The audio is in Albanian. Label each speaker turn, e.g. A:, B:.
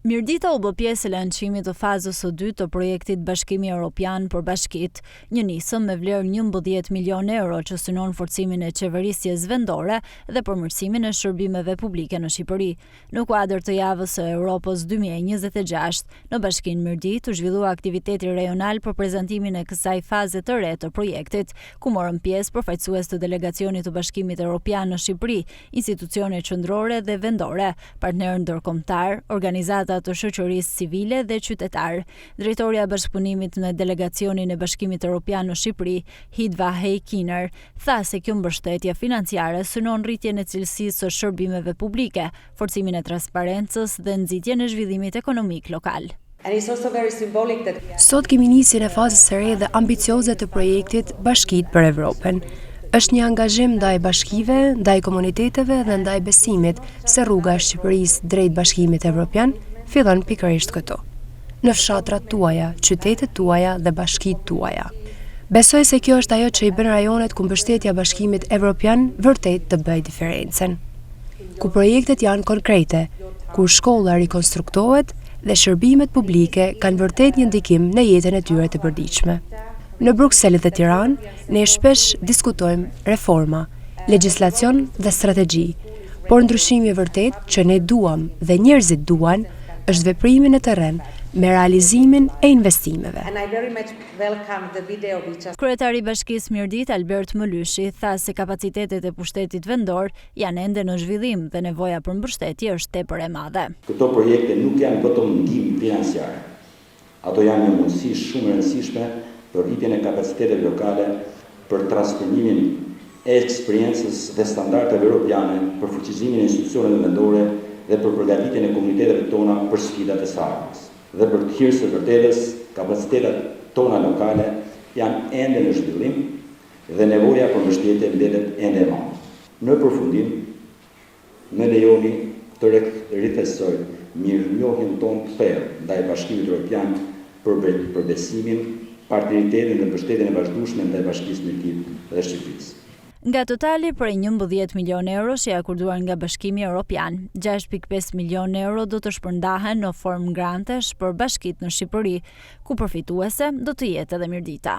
A: Mirdita u bë pjesë e lançimit të fazës së dytë të projektit Bashkimi Evropian për Bashkitë, një nisëm me vlerë 11 milionë euro që synon forcimin e qeverisjes vendore dhe përmirësimin e shërbimeve publike në Shqipëri. Në kuadër të javës së Europës 2026, në Bashkinë Mirdit u zhvillua aktiviteti rajonal për prezantimin e kësaj faze të re të projektit, ku morën pjesë përfaqësues të delegacionit të Bashkimit Evropian në Shqipëri, institucione qendrore dhe vendore, partnerë ndërkombëtar, organizata të shoqërisë civile dhe qytetar. Drejtoria e bashkëpunimit në delegacionin e Bashkimit Evropian në Shqipëri, Hidva Heikiner, tha se kjo mbështetje financiare synon rritjen e cilësisë së shërbimeve publike, forcimin e transparencës dhe nxitjen e zhvillimit ekonomik lokal.
B: Sot kemi nisjen e fazës së re dhe ambicioze të projektit Bashkitë për Evropën. Është një angazhim ndaj bashkive, ndaj komuniteteve dhe ndaj besimit se rruga e Shqipërisë drejt Bashkimit Evropian fillon pikërisht këtu, në fshatrat tuaja, qytetet tuaja dhe bashkitë tuaja. Besoj se kjo është ajo që i bën rajonet ku mbështetja Bashkimit Evropian vërtet të bëjë diferencën. Ku projektet janë konkrete, ku shkolla rikonstruktohet dhe shërbimet publike kanë vërtet një ndikim në jetën e tyre të përditshme. Në Bruxelles dhe Tiranë, ne shpesh diskutojmë reforma, legjislacion dhe strategji, por ndryshimi i vërtet që ne duam dhe njerëzit duan është veprimi në terren me realizimin e investimeve.
A: Kryetari i Bashkisë Mirdit, Albert Mëlyshi, tha se kapacitetet e pushtetit vendor janë ende në zhvillim dhe nevoja për mbështetje është tepër e madhe.
C: Këto projekte nuk janë vetëm ndihmë financiare. Ato janë një mundësi shumë e rëndësishme për rritjen e kapaciteteve lokale, për transferimin e eksperiencës dhe standardeve europiane, për fuqizimin e institucioneve vendore dhe për përgatitjen e komuniteteve tona për sfidat e së ardhmes. Dhe për të hyrë së vërtetës, kapacitetet tona lokale janë ende në zhvillim dhe nevoja për mbështetje mbetet ende e madhe. Në përfundim, më lejoni të rithesoj mirënjohjen tonë të thellë ndaj Bashkimit Evropian për besimin, partneritetin dhe mbështetjen e vazhdueshme ndaj Bashkisë Mirdit dhe Shqipërisë.
A: Nga totali prej 11 milionë euro që akorduar nga Bashkimi Evropian, 6.5 milionë euro do të shpërndahen në formë grantesh për bashkitë në Shqipëri, ku përfituese do të jetë edhe Mirdita.